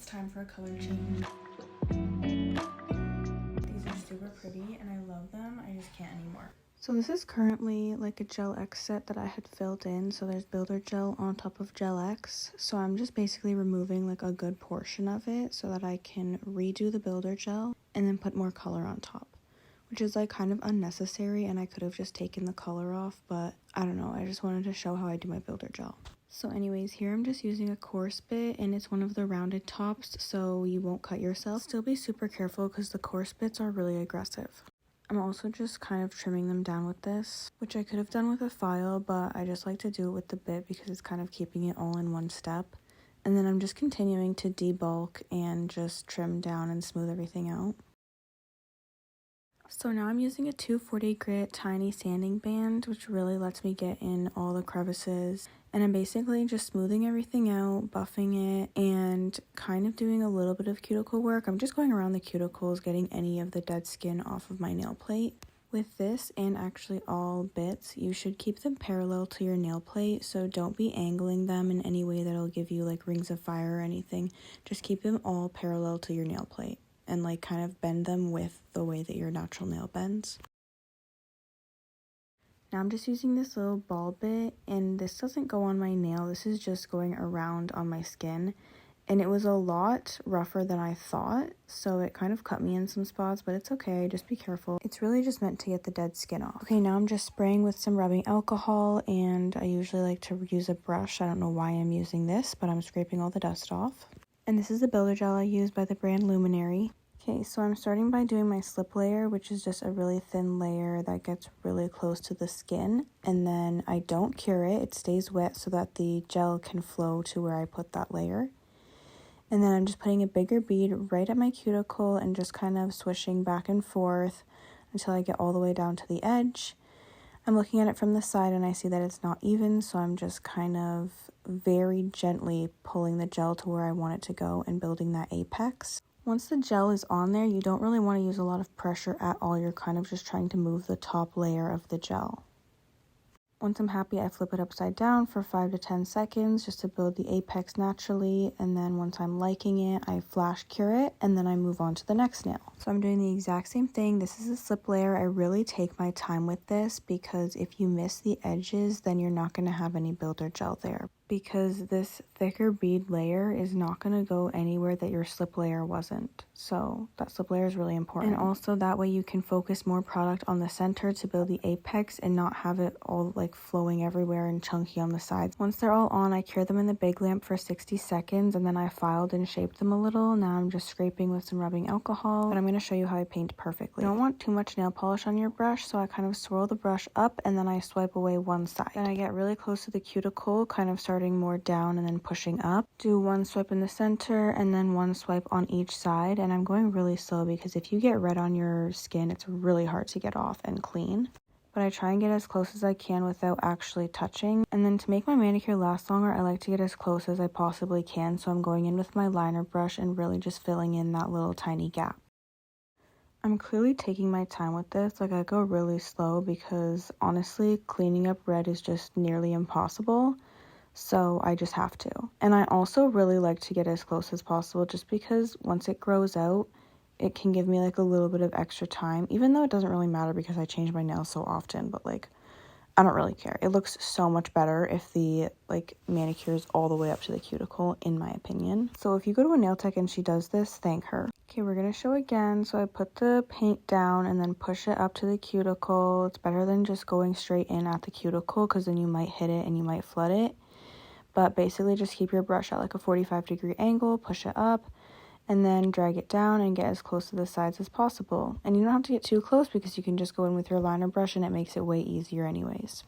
time for a color change. These are super pretty and I love them. I just can't anymore. So this is currently like a Gel X set that I had filled in. So there's Builder Gel on top of Gel X. So I'm just basically removing like a good portion of it so that I can redo the Builder Gel and then put more color on top, which is like kind of unnecessary, and I could have just taken the color off, but I don't know, I just wanted to show how I do my Builder Gel. So anyways, here I'm just using a coarse bit, and it's one of the rounded tops so you won't cut yourself. Still be super careful because the coarse bits are really aggressive. I'm also just kind of trimming them down with this, which I could have done with a file, but I just like to do it with the bit because it's kind of keeping it all in one step. And then I'm just continuing to debulk and just trim down and smooth everything out. So now I'm using a 240 grit tiny sanding band, which really lets me get in all the crevices. And I'm basically just smoothing everything out, buffing it, and kind of doing a little bit of cuticle work. I'm just going around the cuticles, getting any of the dead skin off of my nail plate. With this, and actually all bits, you should keep them parallel to your nail plate, so don't be angling them in any way that'll give you like rings of fire or anything. Just keep them all parallel to your nail plate and like kind of bend them with the way that your natural nail bends. Now I'm just using this little ball bit, and this doesn't go on my nail, this is just going around on my skin. And it was a lot rougher than I thought, so it kind of cut me in some spots, but it's okay, just be careful. It's really just meant to get the dead skin off. Okay, now I'm just spraying with some rubbing alcohol, and I usually like to use a brush. I don't know why I'm using this, but I'm scraping all the dust off. And this is the Builder Gel I use by the brand Luminary. Okay, so I'm starting by doing my slip layer, which is just a really thin layer that gets really close to the skin. And then I don't cure it, it stays wet so that the gel can flow to where I put that layer. And then I'm just putting a bigger bead right at my cuticle and just kind of swishing back and forth until I get all the way down to the edge. I'm looking at it from the side and I see that it's not even, so I'm just kind of very gently pulling the gel to where I want it to go and building that apex. Once the gel is on there, you don't really want to use a lot of pressure at all. You're kind of just trying to move the top layer of the gel. Once I'm happy, I flip it upside down for 5 to 10 seconds just to build the apex naturally, and then once I'm liking it, I flash cure it, and then I move on to the next nail. So I'm doing the exact same thing. This is a slip layer. I really take my time with this because if you miss the edges, then you're not going to have any Builder Gel there, because this thicker bead layer is not going to go anywhere that your slip layer wasn't. So that slip layer is really important. And also that way you can focus more product on the center to build the apex and not have it all like flowing everywhere and chunky on the sides. Once they're all on, I cure them in the big lamp for 60 seconds and then I filed and shaped them a little. Now I'm just scraping with some rubbing alcohol, but I'm going to show you how I paint perfectly. You don't want too much nail polish on your brush, so I kind of swirl the brush up and then I swipe away one side. Then I get really close to the cuticle, kind of starting more down and then pushing up. Do one swipe in the center and then one swipe on each side, and I'm going really slow because if you get red on your skin, it's really hard to get off and clean. But I try and get as close as I can without actually touching. And then to make my manicure last longer, I like to get as close as I possibly can, so I'm going in with my liner brush and really just filling in that little tiny gap. I'm clearly taking my time with this, like I go really slow because honestly, cleaning up red is just nearly impossible. So I just have to. And I also really like to get as close as possible just because once it grows out, it can give me like a little bit of extra time, even though it doesn't really matter because I change my nails so often, but like I don't really care. It looks so much better if the like manicure is all the way up to the cuticle, in my opinion. So if you go to a nail tech and she does this, thank her. Okay, we're gonna show again. So I put the paint down and then push it up to the cuticle. It's better than just going straight in at the cuticle because then you might hit it and you might flood it. But basically just keep your brush at like a 45-degree angle, push it up, and then drag it down and get as close to the sides as possible. And you don't have to get too close because you can just go in with your liner brush and it makes it way easier anyways.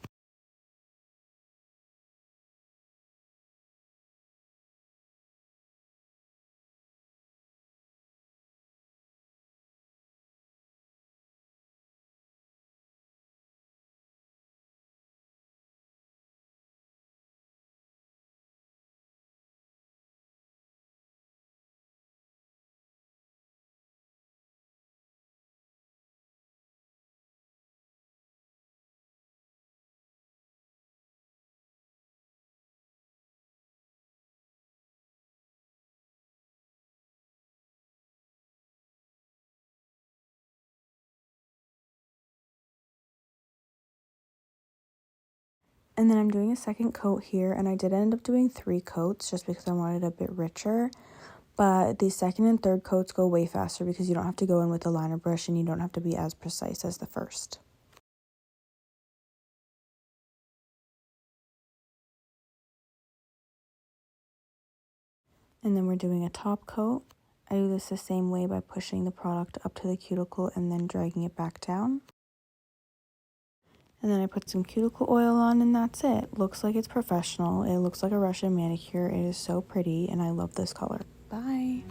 And then I'm doing a second coat here, and I did end up doing 3 coats just because I wanted it a bit richer. But the second and third coats go way faster because you don't have to go in with a liner brush and you don't have to be as precise as the first. And then we're doing a top coat. I do this the same way by pushing the product up to the cuticle and then dragging it back down. And then I put some cuticle oil on and that's it. Looks like it's professional. It looks like a Russian manicure. It is so pretty and I love this color. Bye.